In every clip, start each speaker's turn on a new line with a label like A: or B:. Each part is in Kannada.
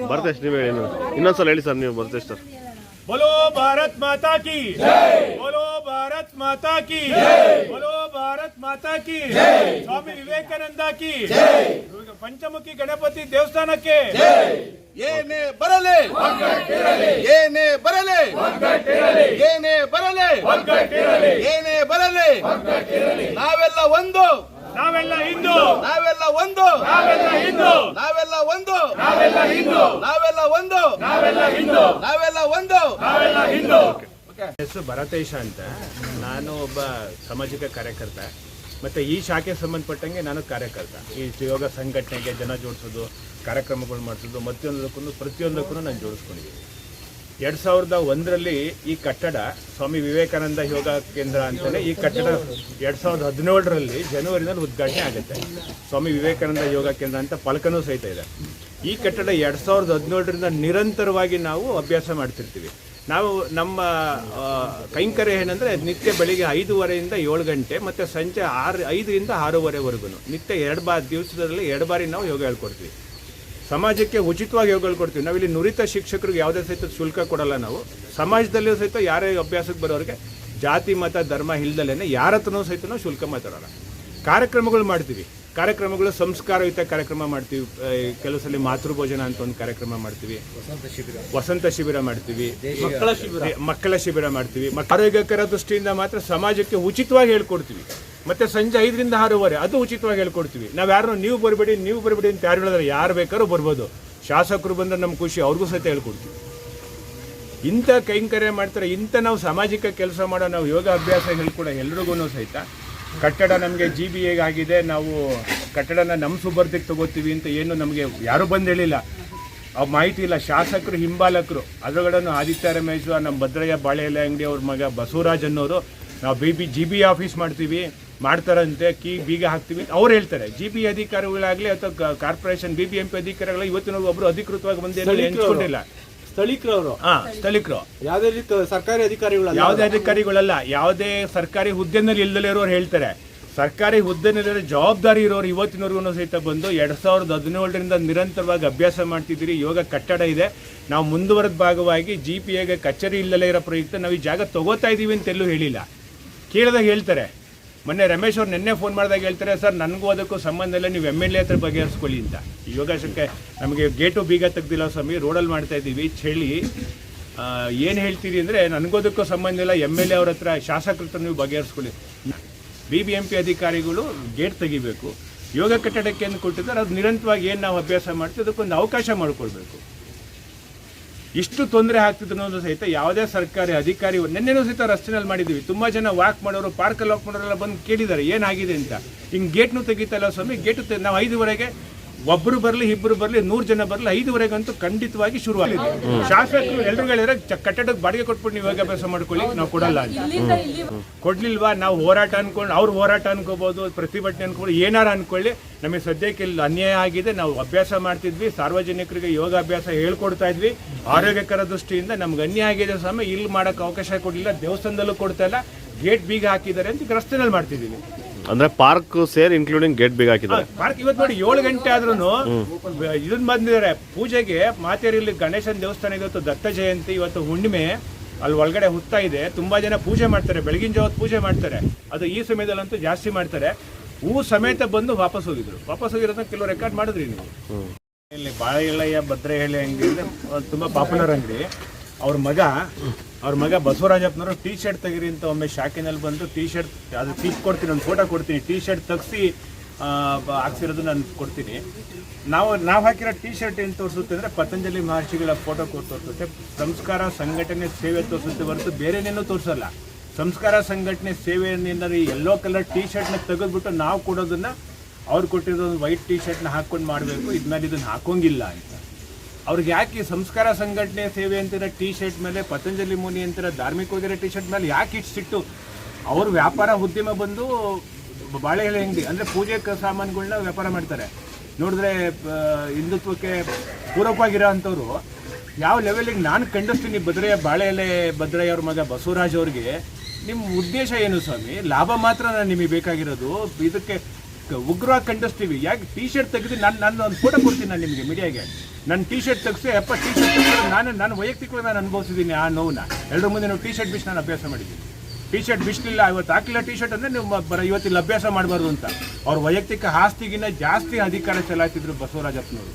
A: ಭರತೇಶ್ ನೀವು ಹೇಳಿ ಇನ್ನೊಂದ್ಸಲ ಹೇಳಿ ಸರ್ ನೀವು ಭರತೇಶ್ ಸರ್.
B: बोलो भारत माता की बोलो भारत माता की बोलो भारत माता की स्वामी विवेकानंद की पंचमुखी गणपति देवस्थानಕ್ಕೆ
C: ಏನೇ ಬರಲಿ ಏನೇ ಬರಲಿ ಏನೇ ಬರಲಿ ಏನೇ ಬರಲಿ ನಾವೆಲ್ಲ ಒಂದು
B: ನಾವೆಲ್ಲ ಹಿಂದೂ
C: ನಾವೆಲ್ಲ ಒಂದು
B: ನಾವೆಲ್ಲ ಹಿಂದೂ
C: ನಾವೆಲ್ಲ ಒಂದು
B: ನಾವೆಲ್ಲ ಹಿಂದೂ
C: ನಾವೆಲ್ಲ ಒಂದು
B: ನಾವೆಲ್ಲ ಹಿಂದೂ
C: ನಾವೆಲ್ಲ ಒಂದು
B: ನಾವೆಲ್ಲ ಹಿಂದೂ.
D: ಹೆಸರು ಭರತೇಶ ಅಂತ. ನಾನು ಒಬ್ಬ ಸಾಮಾಜಿಕ ಕಾರ್ಯಕರ್ತ ಮತ್ತು ಈ ಶಾಖೆಗೆ ಸಂಬಂಧಪಟ್ಟಂಗೆ ನಾನು ಕಾರ್ಯಕರ್ತ. ಈ ಯೋಗ ಸಂಘಟನೆಗೆ ಜನ ಜೋಡಿಸೋದು, ಕಾರ್ಯಕ್ರಮಗಳು ಮಾಡಿಸೋದು, ಪ್ರತಿಯೊಂದಕ್ಕೂ ನಾನು ಜೋಡಿಸ್ಕೊಂಡಿದ್ದೀನಿ. 2001ರಲ್ಲಿ ಈ ಕಟ್ಟಡ ಸ್ವಾಮಿ ವಿವೇಕಾನಂದ ಯೋಗ ಕೇಂದ್ರ ಅಂತಲೇ ಈ ಕಟ್ಟಡ 2017ರಲ್ಲಿ ಜನವರಿನಲ್ಲಿ ಉದ್ಘಾಟನೆ ಆಗುತ್ತೆ. ಸ್ವಾಮಿ ವಿವೇಕಾನಂದ ಯೋಗ ಕೇಂದ್ರ ಅಂತ ಫಲಕನೂ ಸಹಿತ ಇದೆ. ಈ ಕಟ್ಟಡ 2017ರಿಂದ ನಿರಂತರವಾಗಿ ನಾವು ಅಭ್ಯಾಸ ಮಾಡ್ತಿರ್ತೀವಿ. ನಾವು ನಮ್ಮ ಕೈಂಕರ್ಯ ಏನಂದರೆ ನಿತ್ಯ ಬೆಳಿಗ್ಗೆ 5:30ಯಿಂದ 7 ಗಂಟೆ ಮತ್ತು ಸಂಜೆ 5ರಿಂದ 6:30ವರೆಗೂ ನಿತ್ಯ ದಿವಸದಲ್ಲಿ 2 ಬಾರಿ ನಾವು ಯೋಗ ಹೇಳ್ಕೊಡ್ತೀವಿ. ಸಮಾಜಕ್ಕೆ ಉಚಿತವಾಗಿ ಯೋಗ ಹೇಳ್ಕೊಡ್ತೀವಿ. ನಾವಿಲ್ಲಿ ನುರಿತ ಶಿಕ್ಷಕರಿಗೆ ಯಾವುದೇ ಸಹಿತ ಶುಲ್ಕ ಕೊಡಲ್ಲ. ನಾವು ಸಮಾಜದಲ್ಲಿಯೂ ಸಹಿತ ಯಾರೇ ಅಭ್ಯಾಸಕ್ಕೆ ಬರೋರಿಗೆ ಜಾತಿ ಮತ ಧರ್ಮ ಇಲ್ದಲೇ ಯಾರ ಹತ್ರನೂ ಸಹಿತ ನಾವು ಶುಲ್ಕ ಮಾತಾಡೋಲ್ಲ. ಕಾರ್ಯಕ್ರಮಗಳು ಮಾಡ್ತೀವಿ. ಕಾರ್ಯಕ್ರಮಗಳು ಸಂಸ್ಕಾರಯುತ ಕಾರ್ಯಕ್ರಮ ಮಾಡ್ತೀವಿ. ಕೆಲವು ಸಲ ಮಾತೃಭೋಜನ ಅಂತ ಒಂದು ಕಾರ್ಯಕ್ರಮ ಮಾಡ್ತೀವಿ, ವಸಂತ ಶಿಬಿರ ಮಾಡ್ತೀವಿ, ಮಕ್ಕಳ ಶಿಬಿರ ಮಾಡ್ತೀವಿ. ಆರೋಗ್ಯಕರ ದೃಷ್ಟಿಯಿಂದ ಮಾತ್ರ ಸಮಾಜಕ್ಕೆ ಉಚಿತವಾಗಿ ಹೇಳ್ಕೊಡ್ತೀವಿ. ಮತ್ತು ಸಂಜೆ 5ರಿಂದ 6:30 ಅದು ಉಚಿತವಾಗಿ ಹೇಳ್ಕೊಡ್ತೀವಿ. ನಾವು ಯಾರು ನೀವು ಬರಬೇಡಿ ಅಂತ ಯಾರು ಹೇಳಿದ್ರೆ ಯಾರು ಬೇಕಾದ್ರೂ ಬರ್ಬೋದು. ಶಾಸಕರು ಬಂದರೆ ನಮ್ಮ ಖುಷಿ, ಅವ್ರಿಗೂ ಸಹಿತ ಹೇಳ್ಕೊಡ್ತೀವಿ. ಇಂಥ ಕೈಂಕರ್ಯ ಮಾಡ್ತಾರೆ. ಇಂಥ ನಾವು ಸಾಮಾಜಿಕ ಕೆಲಸ ಮಾಡೋ ನಾವು ಯೋಗ ಅಭ್ಯಾಸ ಹೇಳ್ಕೊಡೋ ಎಲ್ರಿಗೂ ಸಹಿತ ಕಟ್ಟಡ ನಮಗೆ GBA ಆಗಿದೆ, ನಾವು ಕಟ್ಟಡನ ನಮ್ಮ ಸುಬರ್ದಿಗೆ ತಗೋತೀವಿ ಅಂತ ಏನು ನಮಗೆ ಯಾರೂ ಬಂದು ಹೇಳಿಲ್ಲ. ಆ ಮಾಹಿತಿ ಇಲ್ಲ. ಶಾಸಕರು ಹಿಂಬಾಲಕರು ಅದರೊಳಗಡೆ ಆದಿತ್ಯ ರಮೇಶ್, ನಮ್ಮ ಭದ್ರಯ್ಯ ಬಾಳೆಎಲೆ ಅಂಗಡಿ ಅವ್ರ ಮಗ ಬಸವರಾಜ್ ಅನ್ನೋರು ನಾವು GB ಆಫೀಸ್ ಮಾಡ್ತಾರಂತೆ, ಬೀಗ ಹಾಕ್ತೀವಿ ಅವ್ರು ಹೇಳ್ತಾರೆ. GB ಅಧಿಕಾರಿಗಳಾಗಲಿ ಅಥವಾ ಕಾರ್ಪೊರೇಷನ್ BBMP ಅಧಿಕಾರಿಗಳ ಇವತ್ತಿನ ಒಬ್ಬರು ಅಧಿಕೃತವಾಗಿ ಬಂದು ಎಂಚ್ಕೊಂಡಿಲ್ಲ.
E: ಸ್ಥಳೀಕರವರು
D: ಸ್ಥಳೀಕರು
E: ಯಾವುದೇ ರೀತಿ ಸರ್ಕಾರಿ ಅಧಿಕಾರಿಗಳು
D: ಯಾವುದೇ ಅಧಿಕಾರಿಗಳಲ್ಲ, ಯಾವುದೇ ಸರ್ಕಾರಿ ಹುದ್ದೆನಲ್ಲಿ ಇಲ್ಲದೇ ಇರೋರು ಹೇಳ್ತಾರೆ. ಸರ್ಕಾರಿ ಹುದ್ದೆನಲ್ಲಿ ಜವಾಬ್ದಾರಿ ಇರೋರು ಇವತ್ತಿನವರೆಗೂ ಸಹಿತ ಬಂದು 2017ರಿಂದ ನಿರಂತರವಾಗಿ ಅಭ್ಯಾಸ ಮಾಡ್ತಿದ್ದೀರಿ. ಯೋಗ ಕಟ್ಟಡ ಇದೆ, ನಾವು ಮುಂದುವರೆದ ಭಾಗವಾಗಿ GPAಗೆ ಕಚೇರಿ ಇಲ್ಲದೇ ಇರೋ ಪ್ರಯುಕ್ತ ನಾವು ಈ ಜಾಗ ತಗೋತಾ ಇದ್ದೀವಿ ಅಂತೆಲ್ಲೂ ಹೇಳಿಲ್ಲ. ಕೇಳಿದಾಗ ಹೇಳ್ತಾರೆ. ಮೊನ್ನೆ ರಮೇಶ್ ಅವ್ರು ನಿನ್ನೆ ಫೋನ್ ಮಾಡಿದಾಗ ಹೇಳ್ತಾರೆ, ಸರ್ ನನಗೂ ಅದಕ್ಕೂ ಸಂಬಂಧ ಇಲ್ಲ, ನೀವು MLA ಹತ್ರ ಬಗೆಹರಿಸ್ಕೊಳ್ಳಿ ಅಂತ. ಯೋಗಾಸನಕ್ಕೆ ನಮಗೆ ಗೇಟು ಬೀಗ ತೆಗ್ದಿಲ್ಲ ಸ್ವಾಮಿ, ರೋಡಲ್ಲಿ ಮಾಡ್ತಾ ಇದ್ದೀವಿ ಚಳಿ. ಏನು ಹೇಳ್ತೀರಿ ಅಂದರೆ ನನಗೋದಕ್ಕೂ ಸಂಬಂಧ ಇಲ್ಲ, MLA ಅವ್ರ ಹತ್ರ ಶಾಸಕರ ಹತ್ರ ನೀವು ಬಗೆಹರಿಸ್ಕೊಳ್ಳಿ. BBMP ಅಧಿಕಾರಿಗಳು ಗೇಟ್ ತೆಗಿಬೇಕು. ಯೋಗ ಕಟ್ಟಡಕ್ಕೆ ಏನು ಕೊಟ್ಟಿದ್ದಾರೆ ಅದು ನಿರಂತರವಾಗಿ ಏನು ನಾವು ಅಭ್ಯಾಸ ಮಾಡ್ತೀವಿ ಅದಕ್ಕೊಂದು ಅವಕಾಶ ಮಾಡಿಕೊಡ್ಬೇಕು. ಇಷ್ಟು ತೊಂದರೆ ಆಗ್ತಿದ್ರು ಅನ್ನೋದು ಸಹಿತ ಯಾವುದೇ ಸರ್ಕಾರಿ ಅಧಿಕಾರಿ ನಿನ್ನೆನೂ ಸಹಿತ ರಸ್ತೆನಲ್ಲಿ ಮಾಡಿದ್ದೀವಿ. ತುಂಬ ಜನ ವಾಕ್ ಮಾಡೋರು, ಪಾರ್ಕಲ್ಲಿ ವಾಕ್ ಮಾಡೋರೆಲ್ಲ ಬಂದು ಕೇಳಿದ್ದಾರೆ ಏನಾಗಿದೆ ಅಂತ. ಹಿಂಗೆ ಗೇಟ್ನು ತೆಗಿತಲ್ಲ ಸ್ವಾಮಿ, ಗೇಟು ನಾವು 5:30ಗೆ ಒಬ್ಬರು ಬರಲಿ ಇಬ್ಬರು ಬರಲಿ 100 ಜನ ಬರಲಿ 5:30ಗಂತೂ ಖಂಡಿತವಾಗಿ ಶುರುವಾಗಿದೆ. ಶಾಸಕರು ಎಲ್ಲರೂ ಹೇಳಿದ್ರೆ ಕಟ್ಟಡಕ್ಕೆ ಬಾಡಿಗೆ ಕೊಟ್ಬಿಟ್ಟು ನೀವು ಯೋಗಾಭ್ಯಾಸ ಮಾಡ್ಕೊಳ್ಳಿ, ನಾವು ಕೊಡಲ್ಲ ಅಂತ. ಕೊಡ್ಲಿಲ್ವಾ? ನಾವು ಹೋರಾಟ ಅನ್ಕೊಂಡು ಅವ್ರು ಹೋರಾಟ ಅನ್ಕೋಬಹುದು, ಪ್ರತಿಭಟನೆ ಅನ್ಕೊಂಡು ಏನಾರು ಅನ್ಕೊಳ್ಳಿ. ನಮಗೆ ಸದ್ಯಕ್ಕೆ ಇಲ್ಲಿ ಅನ್ಯಾಯ ಆಗಿದೆ. ನಾವು ಅಭ್ಯಾಸ ಮಾಡ್ತಿದ್ವಿ, ಸಾರ್ವಜನಿಕರಿಗೆ ಯೋಗಾಭ್ಯಾಸ ಹೇಳ್ಕೊಡ್ತಾ ಇದ್ವಿ. ಆರೋಗ್ಯಕರ ದೃಷ್ಟಿಯಿಂದ ನಮ್ಗೆ ಅನ್ಯಾಯ ಆಗಿದೆ ಸ್ವಾಮಿ, ಇಲ್ಲಿ ಮಾಡೋಕ್ಕೆ ಅವಕಾಶ ಕೊಡಲಿಲ್ಲ, ದೇವಸ್ಥಾನದಲ್ಲೂ ಕೊಡ್ತಾ ಇಲ್ಲ, ಗೇಟ್ ಬೀಗ ಹಾಕಿದ್ದಾರೆ ಅಂತ ರಸ್ತೆನಲ್ಲಿ ಮಾಡ್ತಿದ್ದೀವಿ.
A: ಅಂದ್ರೆ ಪಾರ್ಕ್ ಸೇರ್ ಇನ್ಕ್ಲೂಡಿಂಗ್ ಗೇಟ್ ಬೀಗ ಹಾಕಿದ್ದಾರೆ.
D: ಪಾರ್ಕ್ ಇವತ್ತು ನೋಡಿ 7 ಗಂಟೆ ಆದ್ರೂ ಇದನ್ನ ಬಂದಿದ್ದಾರೆ ಪೂಜೆಗೆ. ಮಾತೇರಿಯಲ್ಲಿ ಗಣೇಶನ ದೇವಸ್ಥಾನ ಇವತ್ತು ದತ್ತ ಜಯಂತಿ, ಇವತ್ತು ಹುಣ್ಣಿಮೆ, ಅಲ್ಲಿ ಒಳಗಡೆ ಹುತ್ತಾ ಇದೆ. ತುಂಬಾ ಜನ ಪೂಜೆ ಮಾಡ್ತಾರೆ, ಬೆಳಗಿನ ಜಾವತ್ತು ಪೂಜೆ ಮಾಡ್ತಾರೆ. ಅದು ಈ ಸಮಯದಲ್ಲಂತೂ ಜಾಸ್ತಿ ಮಾಡ್ತಾರೆ. ಹೂ ಸಮೇತ ಬಂದು ವಾಪಸ್ ಹೋಗಿರೋದನ್ನ ಕೆಲವು ರೆಕಾರ್ಡ್ ಮಾಡಿದ್ರಿ ನೀವು. ಇಲ್ಲಿ ಬಾಳೆಹಳ್ಳಿಯ ಭದ್ರಹಳ್ಳಿ ಅಂಗಡಿ ಅಂದ್ರೆ ತುಂಬಾ ಪಾಪ್ಯುಲರ್ ಅಂಗಡಿ. ಅವ್ರ ಮಗ ಬಸವರಾಜಪ್ಪನವರು ಟೀ ಶರ್ಟ್ ತೆಗೀರಿ ಅಂತ ಒಮ್ಮೆ ಶಾಖೆನಲ್ಲಿ ಬಂದು ಟೀ ಶರ್ಟ್ ಅದು ಕೊಡ್ತೀನಿ, ಒಂದು ಫೋಟೋ ಕೊಡ್ತೀನಿ. ಟೀ ಶರ್ಟ್ ತೆಗ್ಸಿ ಹಾಕ್ಸಿರೋದು ನಾನು ಕೊಡ್ತೀನಿ. ನಾವು ಹಾಕಿರೋ ಟೀ ಶರ್ಟ್ ಏನು ತೋರಿಸುತ್ತೆ ಅಂದರೆ ಪತಂಜಲಿ ಮಹರ್ಷಿಗಳ ಫೋಟೋ ತೋರಿಸುತ್ತೆ. ಸಂಸ್ಕಾರ ಸಂಘಟನೆ ಸೇವೆ ತೋರಿಸುತ್ತೆ ಹೊರತು ಬೇರೆನೇನೂ ತೋರಿಸಲ್ಲ. ಸಂಸ್ಕಾರ ಸಂಘಟನೆ ಸೇವೆಯಿಂದ ಯೆಲ್ಲೋ ಕಲರ್ ಟೀ ಶರ್ಟ್ನ ತೆಗೆದ್ಬಿಟ್ಟು ನಾವು ಕೊಡೋದನ್ನು ಅವ್ರು ಕೊಟ್ಟಿರೋ ವೈಟ್ ಟೀ ಶರ್ಟ್ನ ಹಾಕ್ಕೊಂಡು ಮಾಡಬೇಕು, ಇದ್ಮೇಲೆ ಇದನ್ನು ಹಾಕೋಂಗಿಲ್ಲ ಅಂತ. ಅವ್ರಿಗೆ ಯಾಕೆ ಸಂಸ್ಕಾರ ಸಂಘಟನೆ ಸೇವೆ ಅಂತಿರೋ ಟೀ ಶರ್ಟ್ ಮೇಲೆ, ಪತಂಜಲಿ ಮುನಿ ಅಂತಿರೋ ಧಾರ್ಮಿಕವಾಗಿರೋ ಟೀ ಶರ್ಟ್ ಮೇಲೆ ಯಾಕೆ ಇಷ್ಟಿಟ್ಟು? ಅವ್ರ ವ್ಯಾಪಾರ ಉದ್ಯಮ ಬಂದು ಬಾಳೆಹಳ್ಳಿ ಅಂಗಡಿ ಅಂದರೆ ಪೂಜೆ ಸಾಮಾನುಗಳನ್ನ ವ್ಯಾಪಾರ ಮಾಡ್ತಾರೆ. ನೋಡಿದ್ರೆ ಹಿಂದುತ್ವಕ್ಕೆ ಪೂರಕವಾಗಿರೋ ಅಂಥವ್ರು ಯಾವ ಲೆವೆಲಿಗೆ ನಾನು ಖಂಡಿಸ್ತೀನಿ. ಭದ್ರಯ್ಯ ಅವ್ರ ಮಗ ಬಸವರಾಜ್ ಅವ್ರಿಗೆ ನಿಮ್ಮ ಉದ್ದೇಶ ಏನು ಸ್ವಾಮಿ? ಲಾಭ ಮಾತ್ರ ನಿಮಗೆ ಬೇಕಾಗಿರೋದು. ಇದಕ್ಕೆ ಉಗ್ರವಾಗಿ ಖಂಡಿಸ್ತೀವಿ. ಯಾಕೆ ಟೀ ಶರ್ಟ್ ತೆಗೆದು ನಾನು ಒಂದು ಫೋಟೋ ಕೊಡ್ತೀನಿ ನಾನು ನಿಮಗೆ ಮೀಡಿಯಾಗೆ. ನನ್ನ ಟೀ ಶರ್ಟ್ ತೆಗೆಸಿ ಟೀ ಶರ್ಟ್ ನಾನು ವೈಯಕ್ತಿಕವಾಗಿ ನಾನು ಅನುಭವಿಸಿದ್ದೀನಿ ಆ ನೋವನ್ನ. ಎಲ್ಲರ ಮುಂದೆ ನಾವು ಟೀ ಶರ್ಟ್ ಬಿಚ್ಚಿ ನಾನು ಅಭ್ಯಾಸ ಮಾಡಿದ್ದೀನಿ. ಟೀ ಶರ್ಟ್ ಬಿಚ್ಚಲಿಲ್ಲ, ಇವತ್ತು ಹಾಕಿಲ್ಲ ಟೀ ಶರ್ಟ್ ಅಂದರೆ ನೀವು ಇವತ್ತಿಲ್ಲ ಅಭ್ಯಾಸ ಮಾಡಬಾರ್ದು ಅಂತ ಅವ್ರ ವೈಯಕ್ತಿಕ ಆಸ್ತಿಗಿನ್ನ ಜಾಸ್ತಿ ಅಧಿಕಾರ ಚಲಾಯಿಸಿದ್ರು ಬಸವರಾಜಪ್ಪನವರು.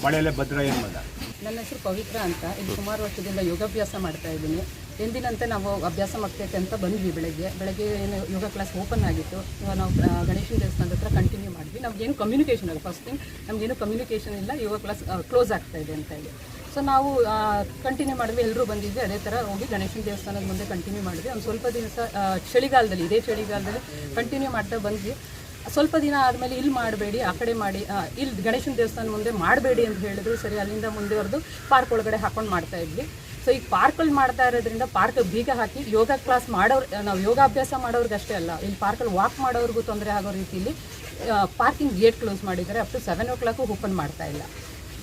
D: ಮಳೆಯಲ್ಲೇ ಭದ್ರಯ್ಯನ ಮಗ.
F: ನನ್ನ ಹೆಸರು ಪವಿತ್ರ ಅಂತ. ಇಲ್ಲಿ ಸುಮಾರು ವರ್ಷದಿಂದ ಯೋಗಾಭ್ಯಾಸ ಮಾಡ್ತಾ ಇದ್ದೀನಿ. ಎಂದಿನಂತೆ ನಾವು ಅಭ್ಯಾಸ ಮಾಡ್ತೈತೆ ಅಂತ ಬಂದ್ವಿ. ಬೆಳಗ್ಗೆ ಏನು ಯೋಗ ಕ್ಲಾಸ್ ಓಪನ್ ಆಗಿತ್ತು. ನಾವು ಗಣೇಶನ ದೇವಸ್ಥಾನದ ಹತ್ರ ಕಂಟಿನ್ಯೂ ಮಾಡಿದ್ವಿ. ನಮಗೇನು ಕಮ್ಯುನಿಕೇಷನ್ ಇಲ್ಲ. ಫಸ್ಟ್ ಥಿಂಗ್ ನಮಗೇನು ಕಮ್ಯುನಿಕೇಷನ್ ಇಲ್ಲ, ಯೋಗ ಕ್ಲಾಸ್ ಕ್ಲೋಸ್ ಆಗ್ತಾ ಇದೆ ಅಂತ ಹೇಳಿ. ಸೊ ನಾವು ಕಂಟಿನ್ಯೂ ಮಾಡಿದ್ವಿ, ಎಲ್ಲರೂ ಬಂದಿದ್ವಿ. ಅದೇ ಥರ ಹೋಗಿ ಗಣೇಶನ ದೇವಸ್ಥಾನದ ಮುಂದೆ ಕಂಟಿನ್ಯೂ ಮಾಡಿದ್ವಿ. ಒಂದು ಸ್ವಲ್ಪ ದಿವಸ ಚಳಿಗಾಲದಲ್ಲಿ, ಇದೇ ಚಳಿಗಾಲದಲ್ಲಿ ಕಂಟಿನ್ಯೂ ಮಾಡ್ತಾ ಬಂದ್ವಿ. ಸ್ವಲ್ಪ ದಿನ ಆದಮೇಲೆ ಇಲ್ಲಿ ಮಾಡಬೇಡಿ, ಆ ಕಡೆ ಮಾಡಿ, ಇಲ್ಲಿ ಗಣೇಶನ ದೇವಸ್ಥಾನ ಮುಂದೆ ಮಾಡಬೇಡಿ ಅಂತ ಹೇಳಿದ್ರು. ಸರಿ, ಅಲ್ಲಿಂದ ಮುಂದುವರೆದು ಪಾರ್ಕ್ ಒಳಗಡೆ ಹಾಕೊಂಡು ಮಾಡ್ತಾ ಇದ್ವಿ. ಸೊ ಈಗ ಪಾರ್ಕಲ್ಲಿ ಮಾಡ್ತಾ ಇರೋದ್ರಿಂದ ಪಾರ್ಕ್ ಬೀಗ ಹಾಕಿ ಯೋಗ ಕ್ಲಾಸ್ ಮಾಡೋರು, ನಾವು ಯೋಗಾಭ್ಯಾಸ ಮಾಡೋರ್ಗೆ ಅಷ್ಟೇ ಅಲ್ಲ, ಇಲ್ಲಿ ಪಾರ್ಕಲ್ಲಿ ವಾಕ್ ಮಾಡೋರಿಗೂ ತೊಂದರೆ ಆಗೋ ರೀತಿಯಲ್ಲಿ ಪಾರ್ಕಿಂಗ್ ಗೇಟ್ ಕ್ಲೋಸ್ ಮಾಡಿದ್ದಾರೆ. ಅಪ್ ಟು 7 o'clock ಓಪನ್ ಮಾಡ್ತಾ ಇಲ್ಲ.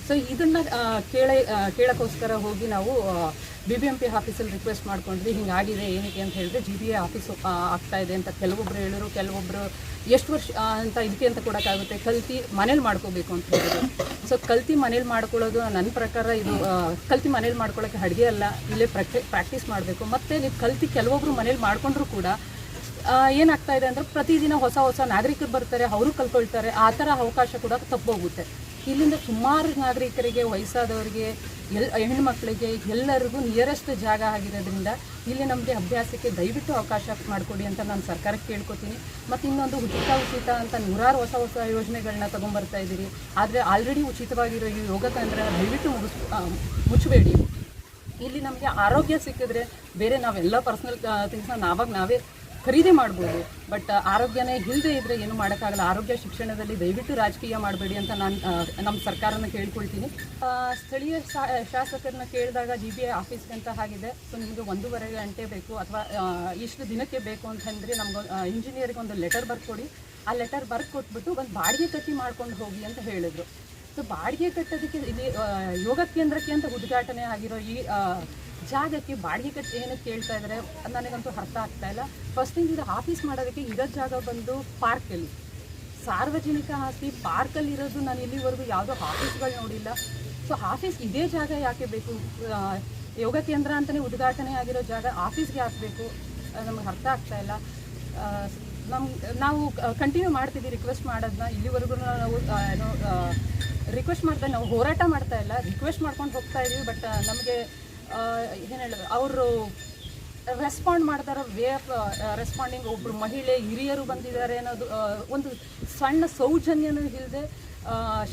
F: ಸೊ ಇದನ್ನು ಕೇಳೋಕ್ಕೋಸ್ಕರ ಹೋಗಿ ನಾವು BBMP ಆಫೀಸಲ್ಲಿ ರಿಕ್ವೆಸ್ಟ್ ಮಾಡ್ಕೊಂಡ್ವಿ. ಹಿಂಗಾಗಿದೆ ಏನಕ್ಕೆ ಅಂತ ಹೇಳಿದ್ರೆ GBA ಆಫೀಸ್ ಆಗ್ತಾ ಇದೆ ಅಂತ ಕೆಲವೊಬ್ರು ಹೇಳಿದ್ರು. ಕೆಲವೊಬ್ಬರು ಎಷ್ಟು ವರ್ಷ ಅಂತ ಇದಕ್ಕೆ ಅಂತ ಕೊಡೋಕ್ಕಾಗುತ್ತೆ, ಕಲ್ತಿ ಮನೇಲಿ ಮಾಡ್ಕೋಬೇಕು ಅಂತ ಹೇಳಿದ್ರು. ಸೊ ಕಲ್ತಿ ಮನೇಲಿ ಮಾಡ್ಕೊಳ್ಳೋದು ನನ್ನ ಪ್ರಕಾರ ಇದು ಕಲ್ತಿ ಮನೇಲಿ ಮಾಡ್ಕೊಳ್ಳೋಕ್ಕೆ ಅಡುಗೆ ಅಲ್ಲ, ಇಲ್ಲೇ ಪ್ರಾಕ್ಟೀಸ್ ಮಾಡಬೇಕು. ಮತ್ತು ನೀವು ಕಲ್ತಿ ಕೆಲವೊಬ್ರು ಮನೇಲಿ ಮಾಡ್ಕೊಂಡ್ರೂ ಕೂಡ ಏನಾಗ್ತಾ ಇದೆ ಅಂದರೆ ಪ್ರತಿದಿನ ಹೊಸ ನಾಗರಿಕರು ಬರ್ತಾರೆ, ಅವರು ಕಲ್ಕೊಳ್ತಾರೆ. ಆ ಥರ ಅವಕಾಶ ಕೂಡ ತಪ್ಪೋಗುತ್ತೆ. ಇಲ್ಲಿಂದ ಸುಮಾರು ನಾಗರಿಕರಿಗೆ, ವಯಸ್ಸಾದವರಿಗೆ, ಹೆಣ್ಮಕ್ಳಿಗೆ ಎಲ್ಲರಿಗೂ ನಿಯರೆಸ್ಟ್ ಜಾಗ ಆಗಿರೋದ್ರಿಂದ ಇಲ್ಲಿ ನಮಗೆ ಅಭ್ಯಾಸಕ್ಕೆ ದಯವಿಟ್ಟು ಅವಕಾಶ ಮಾಡಿಕೊಡಿ ಅಂತ ನಾನು ಸರ್ಕಾರಕ್ಕೆ ಕೇಳ್ಕೊತೀನಿ. ಮತ್ತು ಇನ್ನೊಂದು ಉಚಿತ ಅಂತ ನೂರಾರು ಹೊಸ ಯೋಜನೆಗಳನ್ನ ತೊಗೊಂಬರ್ತಾ ಇದ್ದೀರಿ. ಆದರೆ ಆಲ್ರೆಡಿ ಉಚಿತವಾಗಿರೋ ಈ ಯೋಗ ಕೇಂದ್ರ ದಯವಿಟ್ಟು ಮುಚ್ಚಬೇಡಿ. ಇಲ್ಲಿ ನಮಗೆ ಆರೋಗ್ಯ ಸಿಕ್ಕಿದ್ರೆ ಬೇರೆ ನಾವೆಲ್ಲ ಪರ್ಸ್ನಲ್ ಥಿಂಗ್ಸ್ನ ನಾವೇ ಖರೀದಿ ಮಾಡ್ಬೋದು. ಬಟ್ ಆರೋಗ್ಯನೇ ಇಲ್ಲದೆ ಇದ್ದರೆ ಏನು ಮಾಡೋಕ್ಕಾಗಲ್ಲ. ಆರೋಗ್ಯ ಶಿಕ್ಷಣದಲ್ಲಿ ದಯವಿಟ್ಟು ರಾಜಕೀಯ ಮಾಡಬೇಡಿ ಅಂತ ನಾನು ನಮ್ಮ ಸರ್ಕಾರನ ಕೇಳ್ಕೊಳ್ತೀನಿ. ಸ್ಥಳೀಯ ಶಾಸಕರನ್ನ ಕೇಳಿದಾಗ GBA ಆಫೀಸ್ಗೆ ಅಂತ ಆಗಿದೆ. ಸೊ ನಿಮಗೆ 1.5 ಗಂಟೆ ಬೇಕು ಅಥವಾ ಇಷ್ಟು ದಿನಕ್ಕೆ ಬೇಕು ಅಂತಂದರೆ ನಮ್ಗೆ ಇಂಜಿನಿಯರ್ಗೆ ಒಂದು ಲೆಟರ್ ಬರ್ಕೊಡಿ. ಆ ಲೆಟರ್ ಕೊಟ್ಬಿಟ್ಟು ಒಂದು ಬಾಡಿಗೆ ಕಟ್ಟಿ ಮಾಡ್ಕೊಂಡು ಹೋಗಿ ಅಂತ ಹೇಳಿದ್ರು. ಸೊ ಬಾಡಿಗೆ ಕಟ್ಟೋದಕ್ಕೆ ಇಲ್ಲಿ ಯೋಗ ಕೇಂದ್ರಕ್ಕೆ ಅಂತ ಉದ್ಘಾಟನೆ ಆಗಿರೋ ಈ ಜಾಗಕ್ಕೆ ಬಾಡಿಗೆ ಕಟ್ಟಿ ಏನಕ್ಕೆ ಕೇಳ್ತಾ ಇದ್ದಾರೆ ನನಗಂತೂ ಅರ್ಥ ಆಗ್ತಾ ಇಲ್ಲ. ಫಸ್ಟ್ ಥಿಂಗ್, ಇದು ಆಫೀಸ್ ಮಾಡೋದಕ್ಕೆ ಇರೋ ಜಾಗ ಬಂದು ಪಾರ್ಕಲ್ಲಿ, ಸಾರ್ವಜನಿಕ ಆಸ್ತಿ ಪಾರ್ಕಲ್ಲಿ ಇರೋದು. ನಾನು ಇಲ್ಲಿವರೆಗೂ ಯಾವುದೋ ಆಫೀಸ್ಗಳು ನೋಡಿಲ್ಲ. ಸೊ ಆಫೀಸ್ ಇದೇ ಜಾಗ ಯಾಕೆ ಬೇಕು? ಯೋಗ ಕೇಂದ್ರ ಅಂತಲೇ ಉದ್ಘಾಟನೆ ಆಗಿರೋ ಜಾಗ ಆಫೀಸ್ಗೆ ಹಾಕಬೇಕು, ನಮಗೆ ಅರ್ಥ ಆಗ್ತಾ ಇಲ್ಲ. ನಾವು ಕಂಟಿನ್ಯೂ ಮಾಡ್ತಿದ್ದೀವಿ ರಿಕ್ವೆಸ್ಟ್ ಮಾಡೋದನ್ನ. ಇಲ್ಲಿವರೆಗೂ ನಾವು ಏನೋ ರಿಕ್ವೆಸ್ಟ್ ಮಾಡ್ತಾ, ನಾವು ಹೋರಾಟ ಮಾಡ್ತಾ ಇಲ್ಲ, ರಿಕ್ವೆಸ್ಟ್ ಮಾಡ್ಕೊಂಡು ಹೋಗ್ತಾ ಇದ್ದೀವಿ. ಬಟ್ ನಮಗೆ ಏನು ಹೇಳಿದ್ರು, ಅವರು ರೆಸ್ಪಾಂಡ್ ಮಾಡ್ತಾರೋ ವೇ ಆಫ್ ರೆಸ್ಪಾಂಡಿಂಗ್. ಒಬ್ಬರು ಮಹಿಳೆ, ಹಿರಿಯರು ಬಂದಿದ್ದಾರೆ ಅನ್ನೋದು ಒಂದು ಸಣ್ಣ ಸೌಜನ್ಯನೂ ಇಲ್ಲದೆ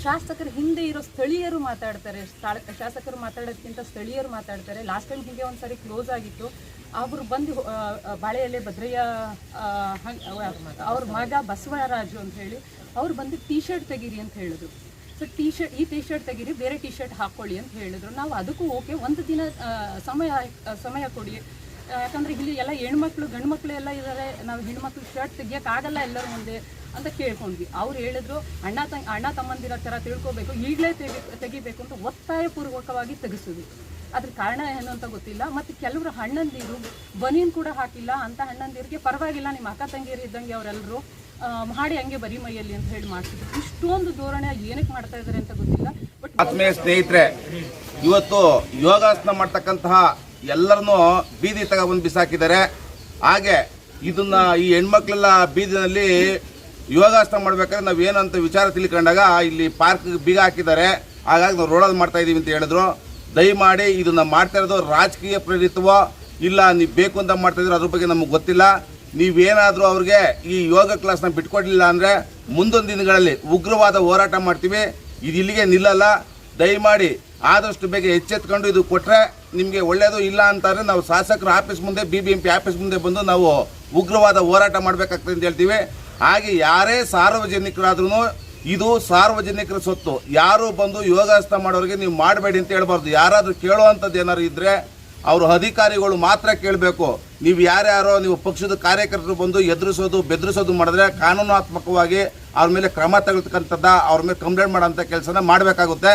F: ಶಾಸಕರ ಹಿಂದೆ ಇರೋ ಸ್ಥಳೀಯರು ಮಾತಾಡ್ತಾರೆ. ಶಾಸಕರು ಮಾತಾಡೋದಕ್ಕಿಂತ ಸ್ಥಳೀಯರು ಮಾತಾಡ್ತಾರೆ. ಲಾಸ್ಟ್ ಟೈಮ್ ಹೀಗೆ ಒಂದು ಸಾರಿ ಕ್ಲೋಸ್ ಆಗಿತ್ತು. ಅವರು ಬಂದು ಬಾಳೆಯಲ್ಲೇ ಭದ್ರಯ್ಯ ಅವ್ರ ಮಗ ಬಸವರಾಜು ಅಂತ ಹೇಳಿ ಅವ್ರು ಬಂದು ಟೀ ಶರ್ಟ್ ತೆಗೀರಿ ಅಂತ ಹೇಳಿದ್ರು. ಸೊ ಈ ಟೀ ಶರ್ಟ್ ತೆಗೀರಿ, ಬೇರೆ ಟೀ ಶರ್ಟ್ ಹಾಕ್ಕೊಳ್ಳಿ ಅಂತ ಹೇಳಿದ್ರು. ನಾವು ಅದಕ್ಕೂ ಓಕೆ, ಒಂದು ದಿನ ಸಮಯ ಕೊಡಿ. ಯಾಕಂದರೆ ಇಲ್ಲಿ ಎಲ್ಲ ಹೆಣ್ಮಕ್ಳು ಗಂಡು ಮಕ್ಕಳು ಎಲ್ಲ ಇದ್ದಾರೆ, ನಾವು ಹೆಣ್ಮಕ್ಳು ಶರ್ಟ್ ತೆಗಿಯೋಕ್ಕಾಗಲ್ಲ ಎಲ್ಲರ ಮುಂದೆ ಅಂತ ಕೇಳ್ಕೊಂಡ್ವಿ. ಅವ್ರು ಹೇಳಿದ್ರು ಅಣ್ಣ ತಮ್ಮಂದಿರ ಥರ ತಿಳ್ಕೊಬೇಕು, ಈಗಲೇ ತೆಗಿಬೇಕು ಅಂತ ಒತ್ತಾಯಪೂರ್ವಕವಾಗಿ ತೆಗೆಸಿದ್ವಿ. ಅದ್ರ ಕಾರಣ ಏನು ಅಂತ ಗೊತ್ತಿಲ್ಲ. ಮತ್ತು ಕೆಲವರು ಅಣ್ಣಂದಿರು ಬನೀನ್ ಕೂಡ ಹಾಕಿಲ್ಲ. ಅಂತ ಅಣ್ಣಂದಿರಿಗೆ ಪರವಾಗಿಲ್ಲ, ನಿಮ್ಮ ಅಕ್ಕ ತಂಗಿಯರು ಇದ್ದಂಗೆ ಅವರೆಲ್ಲರೂ ಮಾಡಿ ಹಂಗೆ ಬರೀ ಮೈಯಲ್ಲಿ ಅಂತ ಹೇಳಿ ಮಾಡ್ತಿದ್ರು. ಇಷ್ಟೊಂದು ಧೋರಣೆ ಏನಕ್ಕೆ ಮಾಡ್ತಾ ಇದ್ದಾರೆ ಅಂತ ಗೊತ್ತಿಲ್ಲ. ಬಟ್
C: ಆತ್ಮೀಯ ಸ್ನೇಹಿತರೆ, ಇವತ್ತು ಯೋಗಾಸನ ಮಾಡ್ತಕ್ಕಂತಹ ಎಲ್ಲರನ್ನೂ ಬೀದಿ ತಗೊಂಡ್ಬಂದು ಬಿಸಾಕಿದ್ದಾರೆ. ಹಾಗೆ ಇದನ್ನ ಈ ಹೆಣ್ಮಕ್ಳೆಲ್ಲ ಬೀದಿನಲ್ಲಿ ಯೋಗಾಸನ ಮಾಡ್ಬೇಕಾದ್ರೆ ನಾವು ಏನಂತ ವಿಚಾರ ತಿಳ್ಕೊಂಡಾಗ ಇಲ್ಲಿ ಪಾರ್ಕ್ ಬೀಗ ಹಾಕಿದ್ದಾರೆ, ಹಾಗಾಗಿ ನಾವು ರೋಡಲ್ಲಿ ಮಾಡ್ತಾ ಇದೀವಿ ಅಂತ ಹೇಳಿದ್ರು. ದಯಮಾಡಿ ಇದನ್ನ ಮಾಡ್ತಾ ಇರೋದು ರಾಜಕೀಯ ಪ್ರೇರಿತವೋ ಇಲ್ಲ ನೀವು ಬೇಕು ಅಂತ ಮಾಡ್ತಾ ಇದ್ರು ಅದ್ರ ಬಗ್ಗೆ ನಮಗೆ ಗೊತ್ತಿಲ್ಲ. ನೀವೇನಾದರೂ ಅವ್ರಿಗೆ ಈ ಯೋಗ ಕ್ಲಾಸ್ನ ಬಿಟ್ಕೊಡ್ಲಿಲ್ಲ ಅಂದರೆ ಮುಂದೊಂದು ದಿನಗಳಲ್ಲಿ ಉಗ್ರವಾದ ಹೋರಾಟ ಮಾಡ್ತೀವಿ. ಇದು ಇಲ್ಲಿಗೆ ನಿಲ್ಲಲ್ಲ. ದಯಮಾಡಿ ಆದಷ್ಟು ಬೇಗ ಎಚ್ಚೆತ್ಕೊಂಡು ಇದು ಕೊಟ್ಟರೆ ನಿಮಗೆ ಒಳ್ಳೆಯದು. ಇಲ್ಲ ಅಂತಾರೆ ನಾವು ಶಾಸಕರ ಆಫೀಸ್ ಮುಂದೆ, BBMP ಆಫೀಸ್ ಮುಂದೆ ಬಂದು ನಾವು ಉಗ್ರವಾದ ಹೋರಾಟ ಮಾಡಬೇಕಾಗ್ತದೆ ಅಂತ ಹೇಳ್ತೀವಿ. ಹಾಗೆ ಯಾರೇ ಸಾರ್ವಜನಿಕರಾದ್ರೂ ಇದು ಸಾರ್ವಜನಿಕರ ಸೊತ್ತು. ಯಾರು ಬಂದು ಯೋಗಾಸನ ಮಾಡೋರಿಗೆ ನೀವು ಮಾಡಬೇಡಿ ಅಂತ ಹೇಳ್ಬಾರ್ದು. ಯಾರಾದರೂ ಕೇಳುವಂಥದ್ದು ಏನಾದ್ರು ಇದ್ದರೆ ಅವರು ಅಧಿಕಾರಿಗಳು ಮಾತ್ರ ಕೇಳಬೇಕು. ನೀವು ಯಾರ್ಯಾರೋ ನೀವು ಪಕ್ಷದ ಕಾರ್ಯಕರ್ತರು ಬಂದು ಎದುರಿಸೋದು ಬೆದರಿಸೋದು ಮಾಡಿದ್ರೆ ಕಾನೂನಾತ್ಮಕವಾಗಿ ಅವ್ರ ಮೇಲೆ ಕ್ರಮ ತಗೊಳ್ತಕ್ಕಂಥದ್ದು, ಅವ್ರ ಮೇಲೆ ಕಂಪ್ಲೇಂಟ್ ಮಾಡೋಂಥ ಕೆಲಸನ ಮಾಡಬೇಕಾಗುತ್ತೆ.